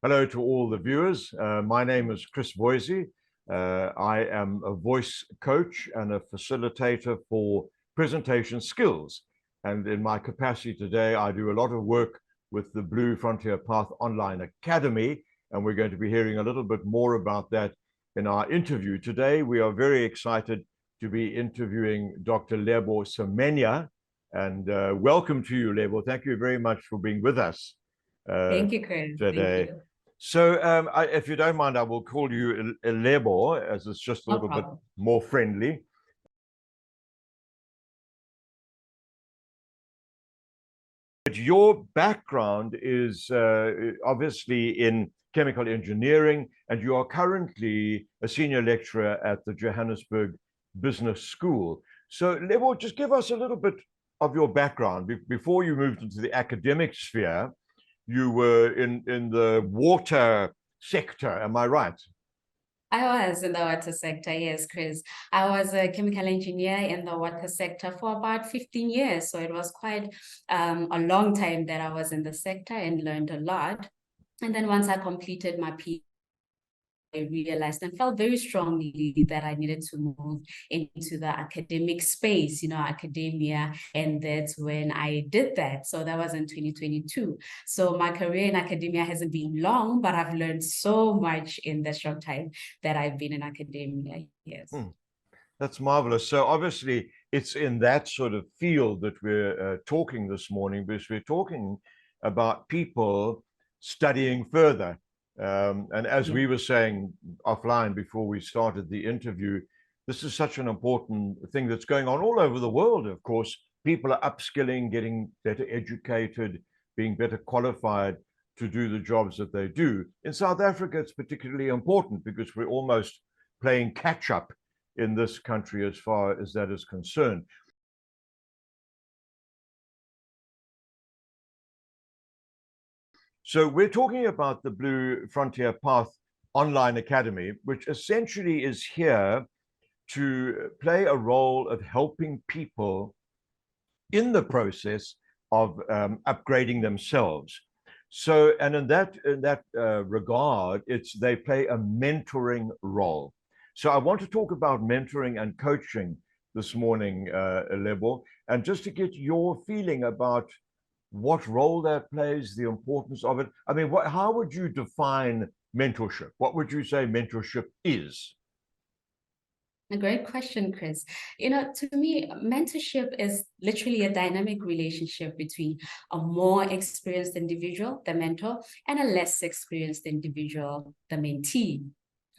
Hello to all the viewers. My name is Chris Boise. I am a voice coach and a facilitator for presentation skills. And in my capacity today, I do a lot of work with the Blue Frontier Path Online Academy. And we're going to be hearing a little bit more about that in our interview. Today, we are very excited to be interviewing Dr. Lebo Semenya. And welcome to you, Lebo. Thank you very much for being with us Thank you, Chris. today. Thank you. So, if you don't mind, I will call you Lebo, as it's just a little bit more friendly. But your background is obviously in chemical engineering, and you are currently a senior lecturer at the Johannesburg Business School. So, Lebo, just give us a little bit of your background. Before you moved into the academic sphere, you were in the water sector, am I right? I was in the water sector, yes, Chris. I was a chemical engineer in the water sector for about 15 years. So it was quite a long time that I was in the sector and learned a lot. And then once I completed my PhD, I realized and felt very strongly that I needed to move into the academic space, academia. And that's when I did that. So that was in 2022. So my career in academia hasn't been long, but I've learned so much in the short time that I've been in academia. Yes. That's marvelous. So obviously it's in that sort of field that we're talking this morning, because we're talking about people studying further. And as we were saying offline before we started the interview, this is such an important thing that's going on all over the world, of course. People are upskilling, getting better educated, being better qualified to do the jobs that they do. In South Africa, it's particularly important because we're almost playing catch up in this country as far as that is concerned. So we're talking about the Blue Frontier Path Online Academy, which essentially is here to play a role of helping people in the process of upgrading themselves. So, and in that regard, they play a mentoring role. So I want to talk about mentoring and coaching this morning, Lebo, and just to get your feeling about what role that plays, the importance of it. I mean, how would you define mentorship? What would you say mentorship is? A great question, Chris. To me, mentorship is literally a dynamic relationship between a more experienced individual, the mentor, and a less experienced individual, the mentee.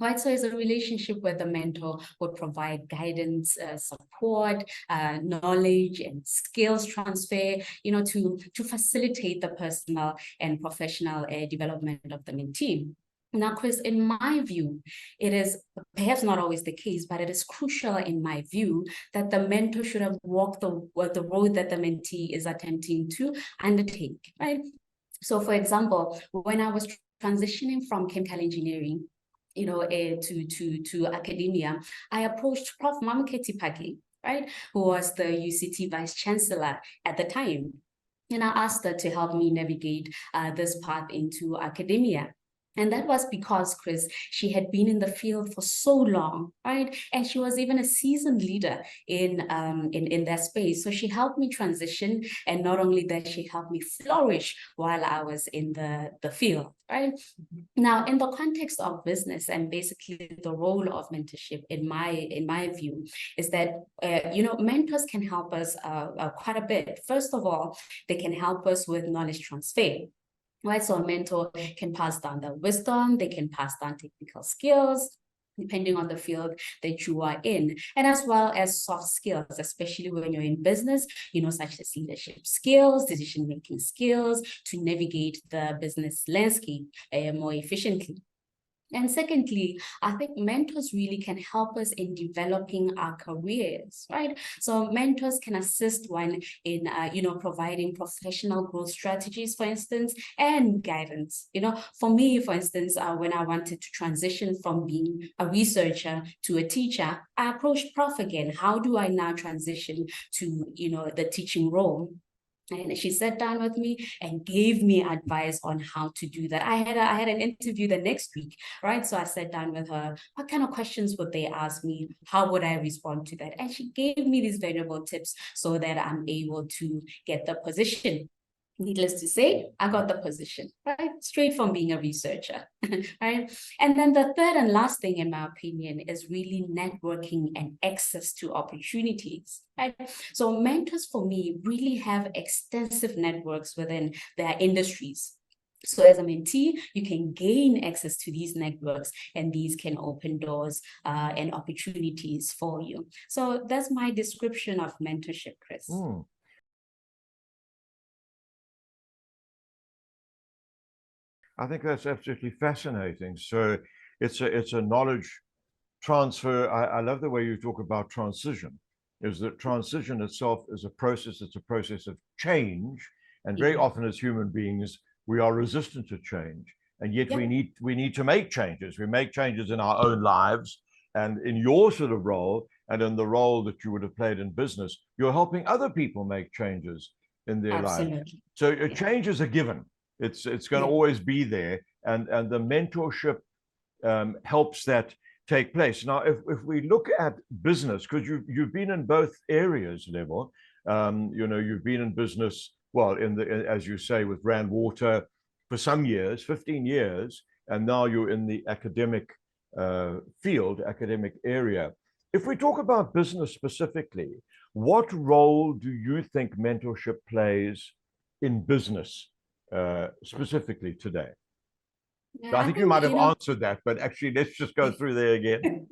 Right, so it's a relationship where the mentor would provide guidance, support, knowledge, and skills transfer, to facilitate the personal and professional development of the mentee. Now, Chris, in my view, it is perhaps not always the case, but it is crucial in my view that the mentor should have walked the road that the mentee is attempting to undertake, right? So, for example, when I was transitioning from chemical engineering, to academia, I approached Prof. Mamketi Paki, right, who was the UCT Vice Chancellor at the time. And I asked her to help me navigate this path into academia. And that was because, Chris, she had been in the field for so long, right? And she was even a seasoned leader in that space. So she helped me transition. And not only that, she helped me flourish while I was in the field, right? Now, in the context of business and basically the role of mentorship, in my view, is that, mentors can help us quite a bit. First of all, they can help us with knowledge transfer. Right, so a mentor can pass down their wisdom, they can pass down technical skills, depending on the field that you are in, and as well as soft skills, especially when you're in business, such as leadership skills, decision-making skills, to navigate the business landscape more efficiently. And secondly, I think mentors really can help us in developing our careers, right? So mentors can assist one in, providing professional growth strategies, for instance, and guidance. For me, for instance, when I wanted to transition from being a researcher to a teacher, I approached Prof again. How do I now transition to, the teaching role? And she sat down with me and gave me advice on how to do that. I had an interview the next week, right? So I sat down with her. What kind of questions would they ask me? How would I respond to that? And she gave me these valuable tips so that I'm able to get the position. Needless to say, I got the position, right? Straight from being a researcher, right? And then the third and last thing, in my opinion, is really networking and access to opportunities, right? So mentors for me really have extensive networks within their industries. So as a mentee, you can gain access to these networks, and these can open doors and opportunities for you. So that's my description of mentorship, Chris. I think that's absolutely fascinating. So it's a knowledge transfer. I love the way you talk about transition, is that transition itself is a process. It's a process of change. And very often as human beings, we are resistant to change. And yet we need to make changes. We make changes in our own lives. And in your sort of role, and in the role that you would have played in business, you're helping other people make changes in their lives. So a change is a given. It's going to always be there. And the mentorship helps that take place. Now, if we look at business, because you've been in both areas, Lebo, you've been in business, well, as you say, with Rand Water for some years, 15 years, and now you're in the academic field, academic area. If we talk about business specifically, what role do you think mentorship plays in business specifically today? Yeah, So I think you might have answered that, but actually, let's just go through there again.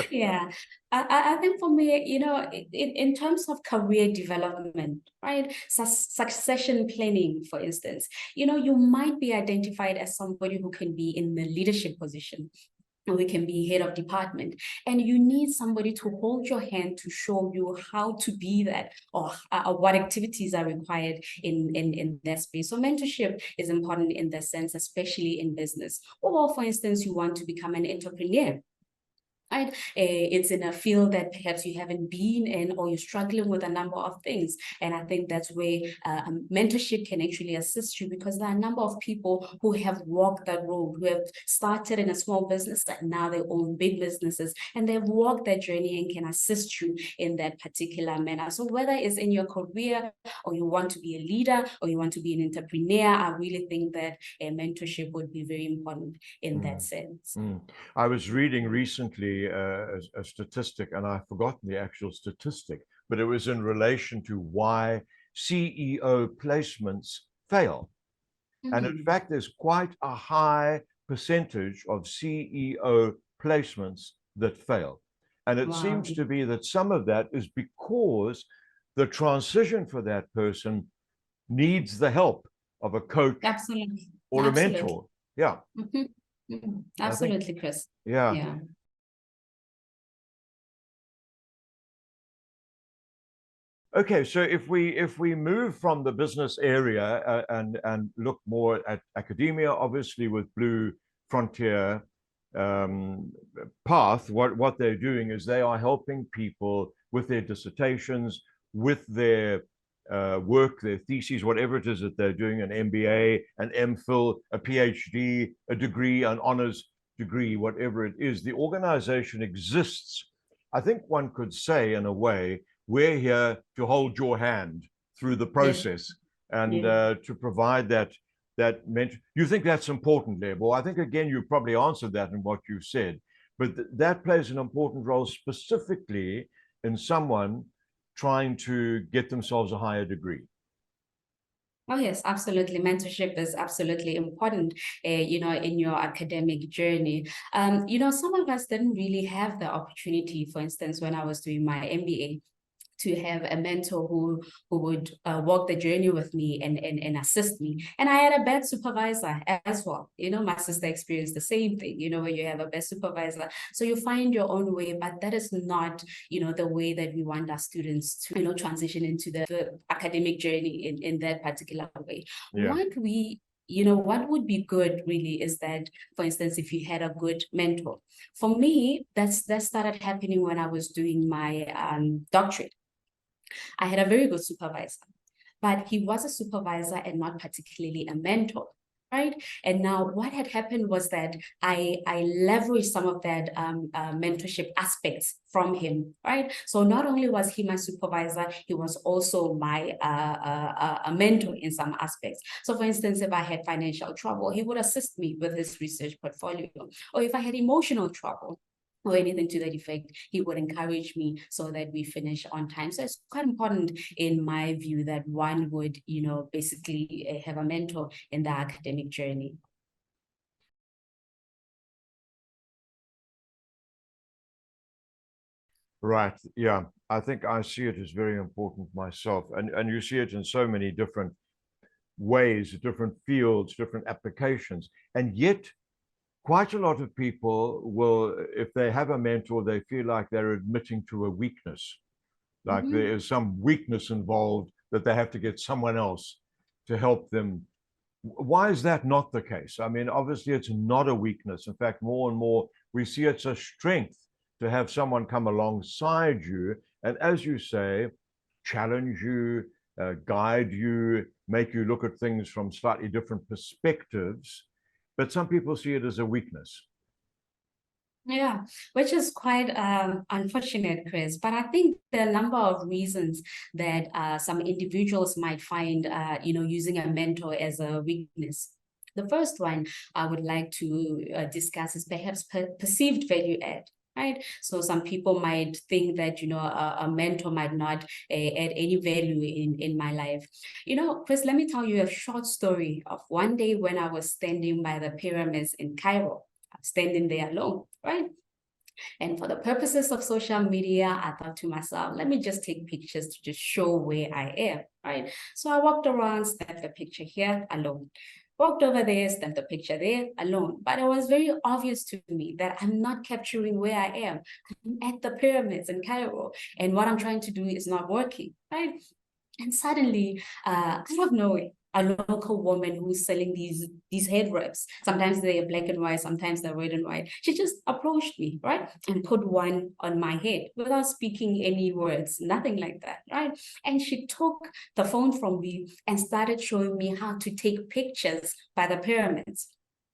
Yeah, I think for me, in terms of career development, right? Succession planning, for instance, you might be identified as somebody who can be in the leadership position. We can be head of department, and you need somebody to hold your hand to show you how to be that, or what activities are required in that space. So mentorship is important in that sense, especially in business. Or for instance, you want to become an entrepreneur. Right? It's in a field that perhaps you haven't been in, or you're struggling with a number of things. And I think that's where mentorship can actually assist you, because there are a number of people who have walked that road, who have started in a small business and now they own big businesses, and they've walked that journey and can assist you in that particular manner. So whether it's in your career, or you want to be a leader, or you want to be an entrepreneur, I really think that mentorship would be very important in that sense. I was reading recently a statistic, and I've forgotten the actual statistic, but it was in relation to why CEO placements fail. And in fact, there's quite a high percentage of CEO placements that fail. And it seems to be that some of that is because the transition for that person needs the help of a coach or a mentor. Yeah. Absolutely, Chris. Yeah. Okay, so if we move from the business area and look more at academia, obviously with Blue Frontier Path, what they're doing is they are helping people with their dissertations, with their work, their theses, whatever it is that they're doing, an MBA, an MPhil, a PhD, a degree, an honors degree, whatever it is. The organization exists, I think one could say, in a way, we're here to hold your hand through the process and to provide that mentor. You think that's important, Lebo? I think, again, you probably answered that in what you said, but that plays an important role specifically in someone trying to get themselves a higher degree. Oh, yes, absolutely. Mentorship is absolutely important, in your academic journey. Some of us didn't really have the opportunity, for instance, when I was doing my MBA, to have a mentor who would walk the journey with me and assist me. And I had a bad supervisor as well. My sister experienced the same thing, where you have a bad supervisor. So you find your own way, but that is not, the way that we want our students to, transition into the academic journey in that particular way. What would be good really is that, for instance, if you had a good mentor. For me, that started happening when I was doing my doctorate. I had a very good supervisor. but he was a supervisor and not particularly a mentor. Right. And now what had happened was that I leveraged some of that mentorship aspects from him. Right. So not only was he my supervisor, he was also my a mentor in some aspects. So for instance, if I had financial trouble, he would assist me with his research portfolio. Or if I had emotional trouble, or anything to that effect, he would encourage me so that we finish on time. So it's quite important in my view that one would, basically have a mentor in the academic journey. Right. Yeah. I think I see it as very important myself. And you see it in so many different ways, different fields, different applications. And yet, quite a lot of people will, if they have a mentor, they feel like they're admitting to a weakness, like there is some weakness involved that they have to get someone else to help them. Why is that not the case? I mean, obviously, it's not a weakness. In fact, more and more, we see it's a strength to have someone come alongside you and, as you say, challenge you, guide you, make you look at things from slightly different perspectives. But some people see it as a weakness. Yeah, which is quite unfortunate, Chris. But I think there are a number of reasons that some individuals might find, using a mentor as a weakness. The first one I would like to discuss is perhaps perceived value add. Right. So some people might think that, a mentor might not add any value in my life. Chris, let me tell you a short story of one day when I was standing by the pyramids in Cairo, standing there alone, right? And for the purposes of social media, I thought to myself, let me just take pictures to just show where I am, right? So I walked around, snapped the picture here alone. Walked over there, snapped the picture there alone. But it was very obvious to me that I'm not capturing where I am. I'm at the pyramids in Cairo, and what I'm trying to do is not working, right? And suddenly, out of nowhere, a local woman who's selling these head wraps, sometimes they're black and white, sometimes they're red and white, she just approached me, right? And put one on my head without speaking any words, nothing like that, right? And she took the phone from me and started showing me how to take pictures by the pyramids.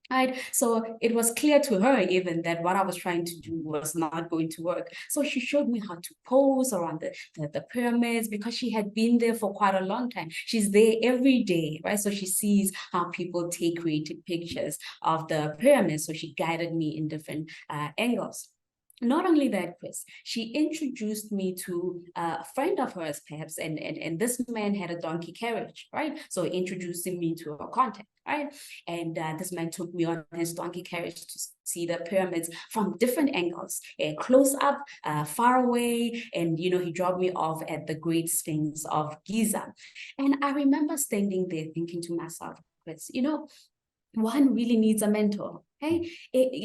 Right. So it was clear to her even that what I was trying to do was not going to work. So she showed me how to pose around the pyramids because she had been there for quite a long time. She's there every day, right? So she sees how people take creative pictures of the pyramids. So she guided me in different angles. Not only that, Chris, she introduced me to a friend of hers, perhaps, and this man had a donkey carriage, right? So introducing me to a contact, right? And this man took me on his donkey carriage to see the pyramids from different angles, close up, far away, and he dropped me off at the Great Sphinx of Giza. And I remember standing there thinking to myself, Chris, one really needs a mentor, okay?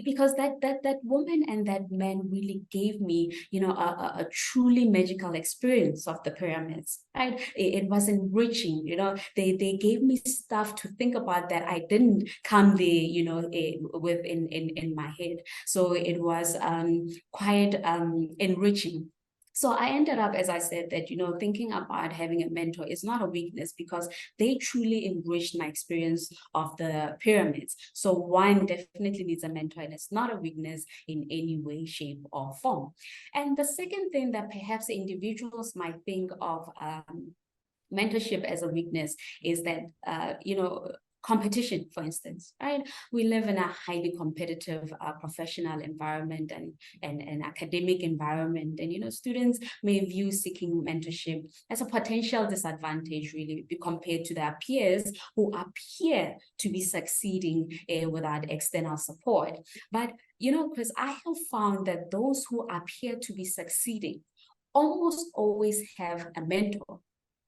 Because that woman and that man really gave me, a truly magical experience of the pyramids, right? It was enriching, they gave me stuff to think about that I didn't come there, with in my head. So it was quite enriching. So I ended up, as I said, that, thinking about having a mentor is not a weakness because they truly enriched my experience of the pyramids. So one definitely needs a mentor and it's not a weakness in any way, shape, or form. And the second thing that perhaps individuals might think of mentorship as a weakness is that, competition, for instance, right? We live in a highly competitive professional environment and academic environment. And, students may view seeking mentorship as a potential disadvantage, really, compared to their peers who appear to be succeeding without external support. But, Chris, I have found that those who appear to be succeeding almost always have a mentor,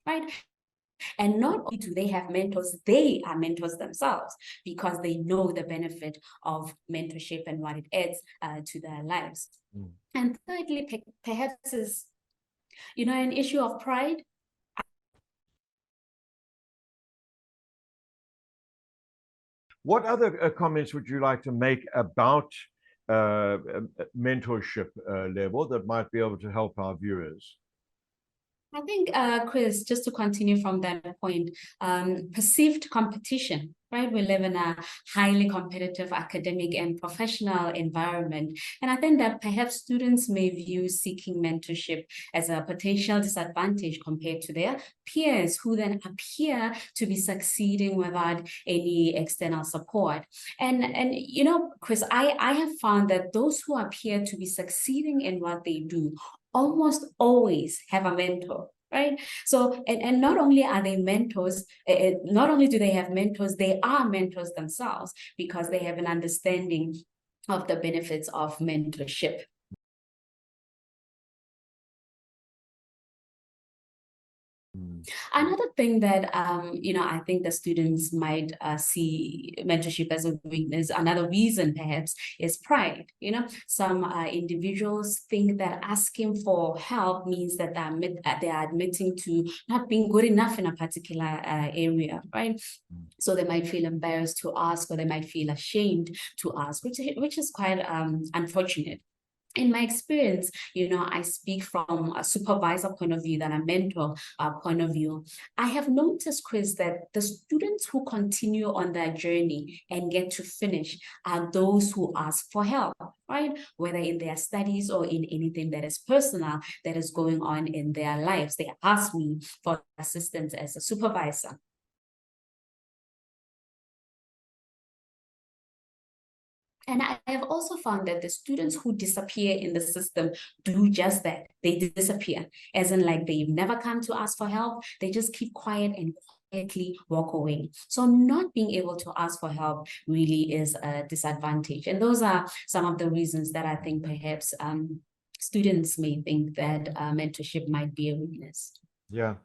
right? And not only do they have mentors, they are mentors themselves because they know the benefit of mentorship and what it adds to their lives. And thirdly, perhaps is, an issue of pride. What other comments would you like to make about mentorship level that might be able to help our viewers? I think, Chris, just to continue from that point, perceived competition, right? We live in a highly competitive academic and professional environment. And I think that perhaps students may view seeking mentorship as a potential disadvantage compared to their peers who then appear to be succeeding without any external support. And you know, Chris, I have found that those who appear to be succeeding in what they do almost always have a mentor, right? So, and not only are they mentors, not only do they have mentors, they are mentors themselves because they have an understanding of the benefits of mentorship. Another thing that you know, I think the students might see mentorship as a weakness. Another reason, perhaps, is pride. You know, some individuals think that asking for help means that they are admitting to not being good enough in a particular area, right? So they might feel embarrassed to ask, or they might feel ashamed to ask, which is quite unfortunate. In my experience, you know, I speak from a supervisor point of view than a mentor point of view. I have noticed, Chris, that the students who continue on their journey and get to finish are those who ask for help, right? Whether in their studies or in anything that is personal that is going on in their lives. They ask me for assistance as a supervisor. And I have also found that the students who disappear in the system do just that. They disappear, as in like they've never come to ask for help. They just keep quiet and quietly walk away. So not being able to ask for help really is a disadvantage. And those are some of the reasons that I think perhaps students may think that mentorship might be a weakness. Yeah,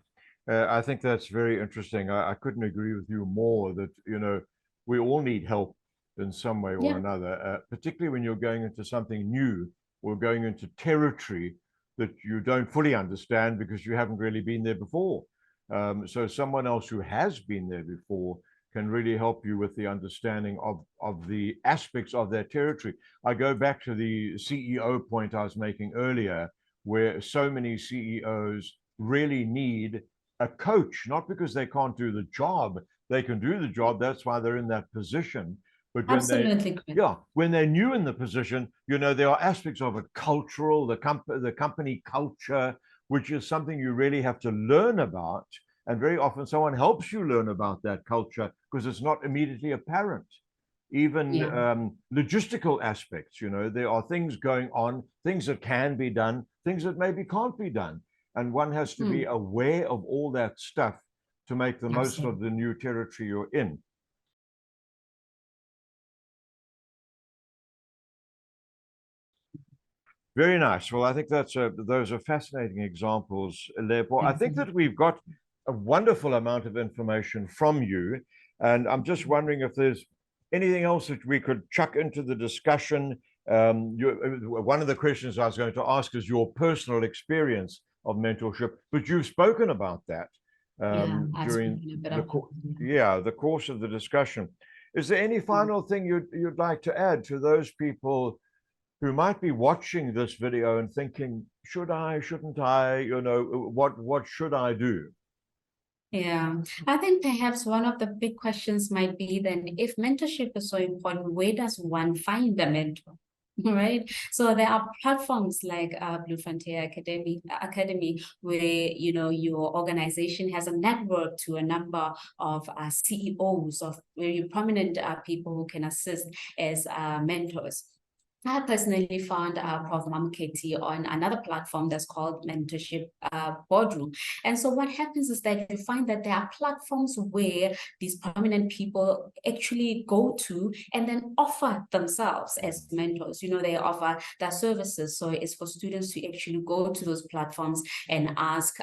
I think that's very interesting. I couldn't agree with you more that, you know, we all need help in some way or another, particularly when you're going into something new or going into territory that you don't fully understand because you haven't really been there before. So someone else who has been there before can really help you with the understanding of the aspects of that territory. I go back to the CEO point I was making earlier, where so many CEOs really need a coach, not because they can't do the job. They can do the job. That's why they're in that position. But when Absolutely, Chris. when they're new in the position, you know, there are aspects of it, cultural, the company culture, which is something you really have to learn about. And very often someone helps you learn about that culture because it's not immediately apparent. Even logistical aspects, you know, there are things going on, things that can be done, things that maybe can't be done. And one has to be aware of all that stuff to make the most of the new territory you're in. Very nice. Well, I think those are fascinating examples, Lebo. I think that we've got a wonderful amount of information from you, and I'm just wondering if there's anything else that we could chuck into the discussion. One of the questions I was going to ask is your personal experience of mentorship, but you've spoken about that during the course of the discussion. Is there any final thing you'd like to add to those people who might be watching this video and thinking, should I, shouldn't I, you know, what should I do? Yeah, I think perhaps one of the big questions might be then, if mentorship is so important, where does one find a mentor? Right. So there are platforms like Blue Frontier Academy, where, you know, your organization has a network to a number of CEOs of very prominent people who can assist as mentors. I personally found Prof. Mamketi on another platform that's called Mentorship Boardroom. And so what happens is that you find that there are platforms where these prominent people actually go to and then offer themselves as mentors. You know, they offer their services. So it's for students to actually go to those platforms and ask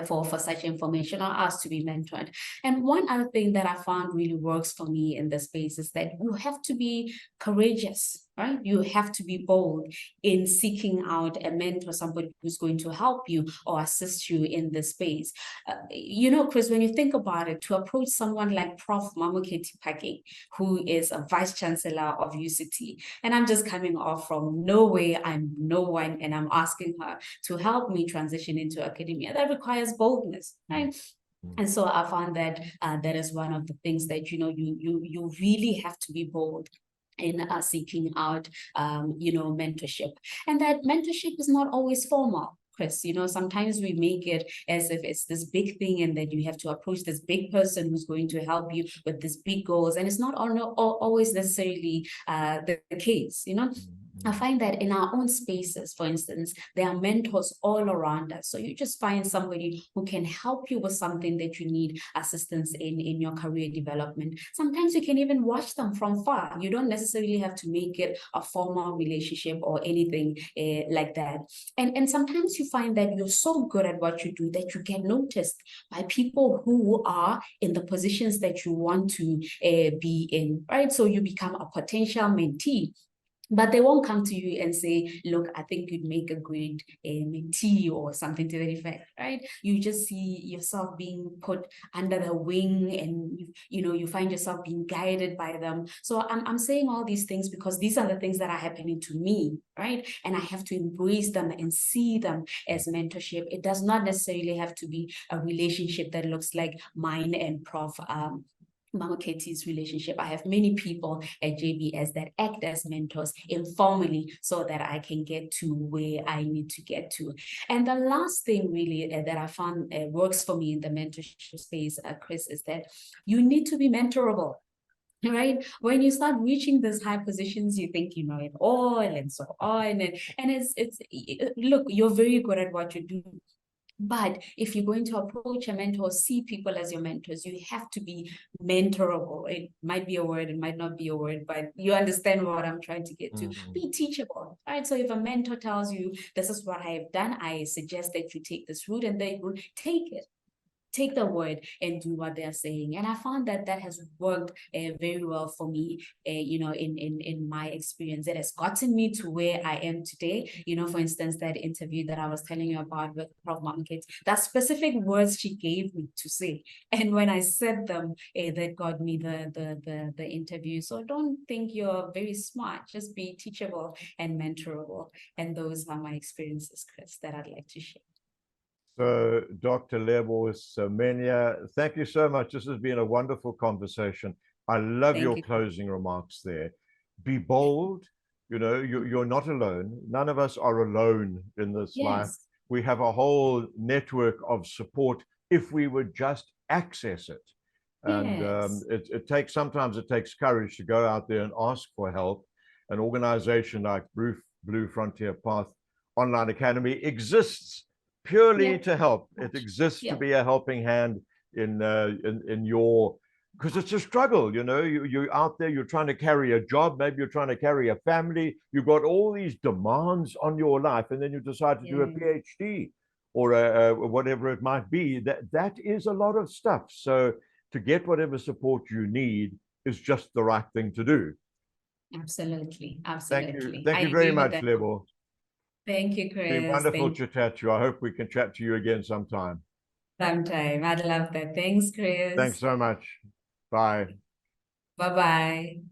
for such information or asked to be mentored. And one other thing that I found really works for me in this space is that you have to be courageous. right? You have to be bold in seeking out a mentor, somebody who's going to help you or assist you in this space. Chris, when you think about it, to approach someone like Prof. Mamoketi-Phakeng, who is a vice chancellor of UCT, and I'm just coming off from nowhere, I'm no one, and I'm asking her to help me transition into academia, that requires boldness, right? And so I found that that is one of the things that, you really have to be bold in seeking out, mentorship. And that mentorship is not always formal, Chris. Sometimes we make it as if it's this big thing and that you have to approach this big person who's going to help you with these big goals. And it's not always necessarily the case, I find that in our own spaces, for instance, there are mentors all around us. So you just find somebody who can help you with something that you need assistance in your career development. Sometimes you can even watch them from far. You don't necessarily have to make it a formal relationship or anything like that. And sometimes you find that you're so good at what you do that you get noticed by people who are in the positions that you want to be in, right? So you become a potential mentee. But they won't come to you and say, look, I think you'd make a great mentee or something to that effect, right? You just see yourself being put under the wing and, you find yourself being guided by them. So I'm saying all these things because these are the things that are happening to me, right? And I have to embrace them and see them as mentorship. It does not necessarily have to be a relationship that looks like mine and Prof. Mamoketi's relationship. I have many people at JBS that act as mentors informally so that I can get to where I need to get to. And the last thing really that I found works for me in the mentorship space, Chris, is that you need to be mentorable. Right? When you start reaching these high positions, you think you know it all and so on. And it's look, you're very good at what you do. But if you're going to approach a mentor, see people as your mentors, you have to be mentorable. It might be a word, it might not be a word, but you understand what I'm trying to get to. Be teachable, right? So if a mentor tells you, this is what I have done, I suggest that you take this route, and they will take it. Take the word and do what they're saying. And I found that that has worked very well for me, in my experience. It has gotten me to where I am today. For instance, that interview that I was telling you about with Prof. Mamoketi, that specific words she gave me to say. And when I said them, that got me the interview. So don't think you're very smart, just be teachable and mentorable. And those are my experiences, Chris, that I'd like to share. So, Dr. Lebo Mosupye-Semenya, thank you so much. This has been a wonderful conversation. I love your closing remarks there. Be bold. You're not alone. None of us are alone in this life. We have a whole network of support if we would just access it. And sometimes it takes courage to go out there and ask for help. An organization like Blue Frontier Path Online Academy exists purely to help. It exists to be a helping hand in your, because it's a struggle. You're out there, you're trying to carry a job, maybe you're trying to carry a family, you've got all these demands on your life, and then you decide to do a PhD or whatever it might be. That is a lot of stuff. So to get whatever support you need is just the right thing to do. Absolutely. Thank you very much, Lebo. Thank you, Chris. It's been wonderful to chat to you. I hope we can chat to you again sometime. I'd love that. Thanks, Chris. Thanks so much. Bye. Bye-bye.